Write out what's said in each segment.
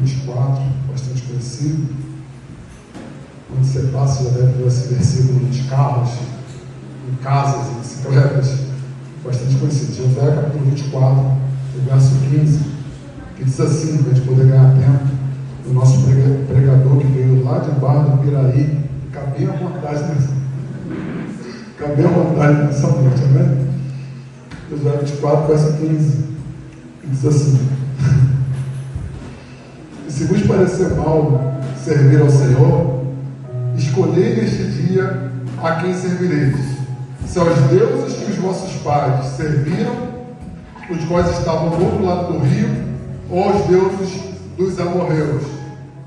24, bastante conhecido. Quando você passa, já deve ver esse versículo nos carros, em casas, em bicicletas, bastante conhecido. Josué capítulo 24, o verso 15, que diz assim, para a gente poder ganhar tempo, o nosso pregador que veio lá de Barra do Piraí, cabia à vontade nessa noite, amém? Josué 24, verso 15, que diz assim: e se vos parecer mal servir ao Senhor, escolhei neste dia a quem servireis. Se aos deuses que os vossos pais serviram, os quais estavam do outro lado do rio, ou aos deuses dos amorreus,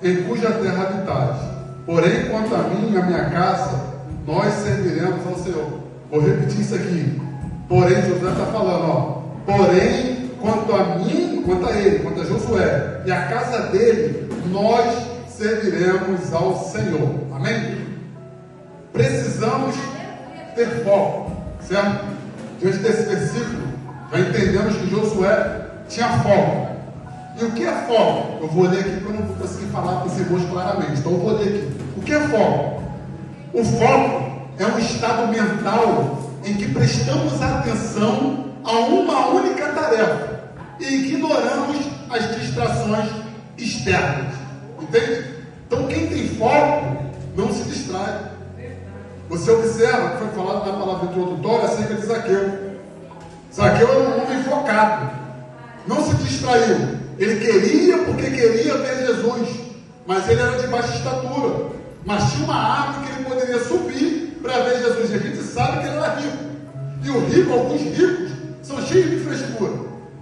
em cuja terra habitais. Porém, quanto a mim e a minha casa, nós serviremos ao Senhor. Vou repetir isso aqui. Porém, Josué está falando, porém, quanto a mim, quanto a ele, quanto a Josué e a casa dele, nós serviremos ao Senhor. Amém? Precisamos ter foco, certo? Diante desse versículo, já entendemos que Josué tinha foco. E o que é foco? Eu vou ler aqui porque eu não vou conseguir falar com esse rosto claramente. Então eu vou ler aqui. O que é foco? O foco é um estado mental em que prestamos atenção a uma única tarefa e ignoramos as distrações externas. Entende? Então quem tem foco não se distrai. Você observa que foi falado na palavra introdutória acerca de Zaqueu. Zaqueu era um homem focado, não se distraiu. Ele queria porque queria ver Jesus, mas ele era de baixa estatura, mas tinha uma árvore que ele poderia subir para ver Jesus. E a gente sabe que ele era rico, e o rico, alguns ricos são cheios de frescura.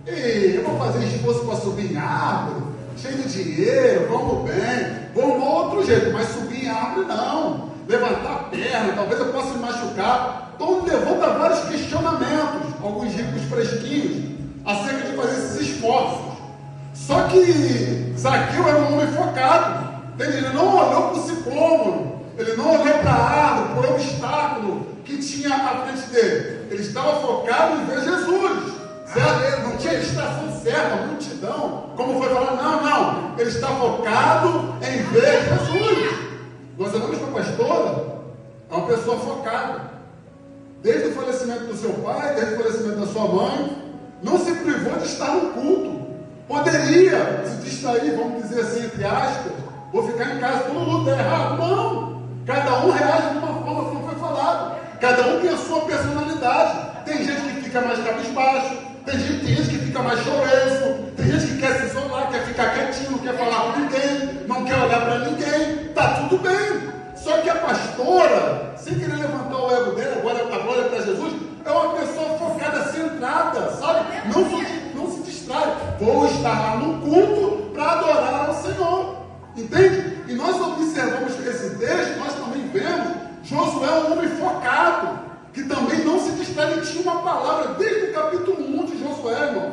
Eu vou fazer esforço para subir em árvore, cheio de dinheiro, vamos bem, vamos outro jeito, mas subir em árvore não, levantar a perna, talvez eu possa me machucar. Então levanta vários questionamentos, alguns ricos fresquinhos, acerca de fazer esses esforços. Só que Zaqueu era um homem focado, entende? Ele não olhou para o sicômoro, ele não olhou para a árvore, para o obstáculo que tinha à frente dele. Ele estava focado em ver Jesus, certo? Ele não tinha distração certa, a multidão, como foi falado, não. Ele está focado em ver Jesus. Nós olhamos para a pastora, é uma pessoa focada. Desde o falecimento do seu pai, desde o falecimento da sua mãe, não se privou de estar no culto. Poderia se distrair, vamos dizer assim, entre aspas, vou ficar em casa, todo mundo está errado. Não! Cada um reage de uma forma como foi falado. Cada um tem a sua personalidade. Tem gente que fica mais cabisbaixo, tem gente que fica mais choroso, tem gente que quer se isolar, quer ficar quietinho, não quer falar com ninguém, não quer olhar para ninguém. Está tudo bem. Só que a pastora, sem querer levantar o ego dele, agora a glória para Jesus, é uma pessoa focada, centrada, sabe? Não se distrai. Vou estar lá no culto para adorar ao Senhor. Entende? E nós observamos esse texto, nós também vemos Josué um homem focado, que também não se distrai. Ele tinha uma palavra desde o capítulo 1 de Josué, irmão.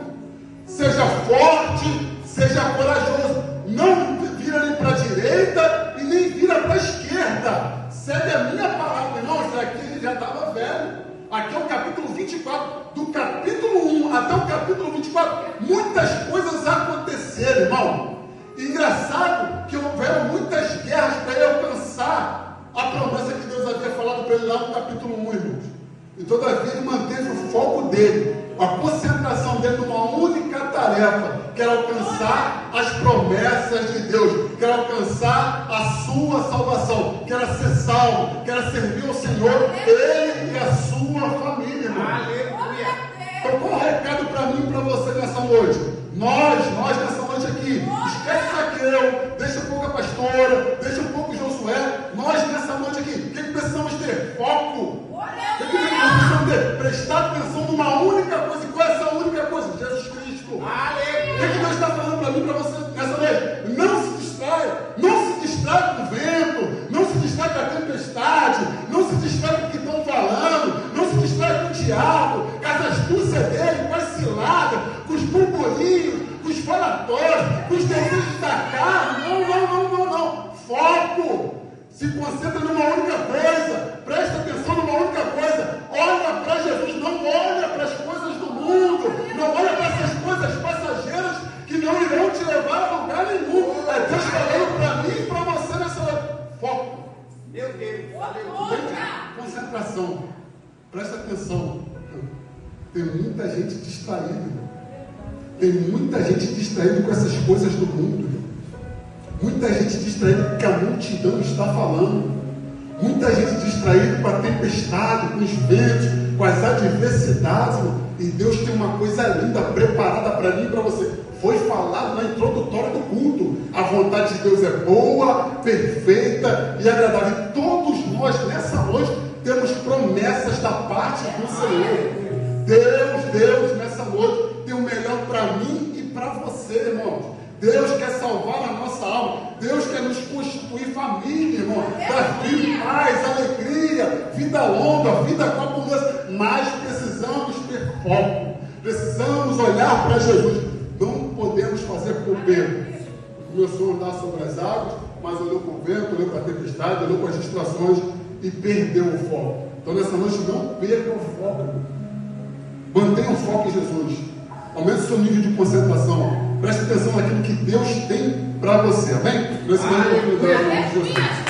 Seja forte, seja corajoso. Não vira nem para a direita e nem vira para a esquerda. Segue a minha palavra, irmão. Isso aqui ele já estava velho. Aqui é o capítulo 24. Do capítulo 1 até o capítulo 24, muitas coisas aconteceram, irmão. E engraçado que houveram muitas guerras para ele alcançar a promessa que Deus havia falado para ele lá no capítulo 1, irmãos. E todavia ele manteve o foco dele, a concentração dele numa única tarefa, que era alcançar as promessas de Deus, que era alcançar a sua salvação, que era ser salvo, que era servir ao Senhor, ele e a sua família, irmão. Aleluia! Então qual é o recado para mim e para você nessa noite? Nós nessa noite aqui, esquece Zaqueu, deixa um pouco a pastora, deixa um pouco Josué. Nós nessa noite aqui, o que precisamos ter? Foco. O que precisamos ter? Prestar atenção numa única coisa. E qual é essa única coisa? Jesus Cristo. O que Deus está falando para mim e para você nessa noite? Não se distrai. Não se distrai com o vento. Não se distrai com a tempestade. Não se distrai com o que estão falando. Não se distrai com o diabo, com as astúcias dele, com as ciladas, com os burburinhos, com os falatórios, com os desejos da carne. Não. Foco. Se concentra numa única coisa. Presta atenção numa única coisa. Olha para Jesus. Não olha para as coisas do mundo. Não olha para essas coisas passageiras que não irão te levar a lugar nenhum. É geração, presta atenção, tem muita gente distraída, tem muita gente distraída com essas coisas do mundo, muita gente distraída com o que a multidão está falando, muita gente distraída com a tempestade, com os ventos, com as adversidades, e Deus tem uma coisa linda preparada para mim e para você. Foi falado na introdutória do culto, a vontade de Deus é boa, perfeita e agradável. E todos nós nessa noite temos promessas da parte do Senhor. Deus nessa noite tem o melhor para mim e para você, irmãos. Deus quer salvar a nossa alma. Deus quer nos constituir família, irmão. Dar vida, paz, alegria, vida longa, vida com abundância. Mas precisamos ter foco. Precisamos olhar para Jesus. Não podemos fazer como Pedro. Começou a andar sobre as águas, mas olhou para o vento, olhou para a tempestade, olhou para as distrações e perdeu o foco. Então nessa noite não perca o foco. Mantenha o foco em Jesus. Aumente o seu nível de concentração. Preste atenção naquilo que Deus tem para você. Amém? Nesse momento, em nome de Jesus.